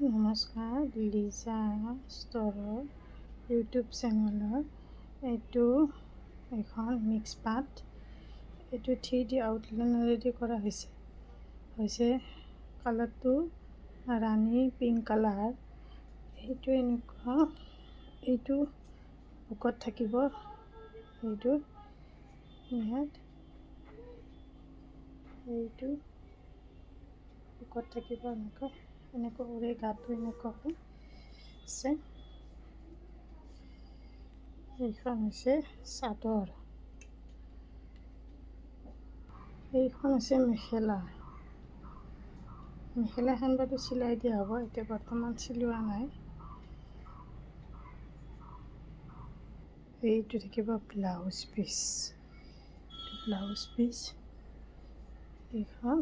নমস্কাৰ, লিজা ষ্ট'ৰৰ ইউটিউব চেনেলৰ এইখন মিক্স পাত। এইটো 3D আউটলাইনেৰেদি কৰা হৈছে কালাৰটো ৰাণী পিংক কালাৰ। এইটো এনেকুৱা, এইটো বুকত থাকিব, এইটো ইয়াত এইটো বুকত থাকিব এনেকুৱা উৰে গাটো এনেকুৱা আছে। এইখন হৈছে চাদৰ, এইখন হৈছে মেখেলাখন বাৰু চিলাই দিয়া হ'ব, এতিয়া বৰ্তমান চিলোৱা নাই। এইটো থাকিব ব্লাউজ পিচ, এইখন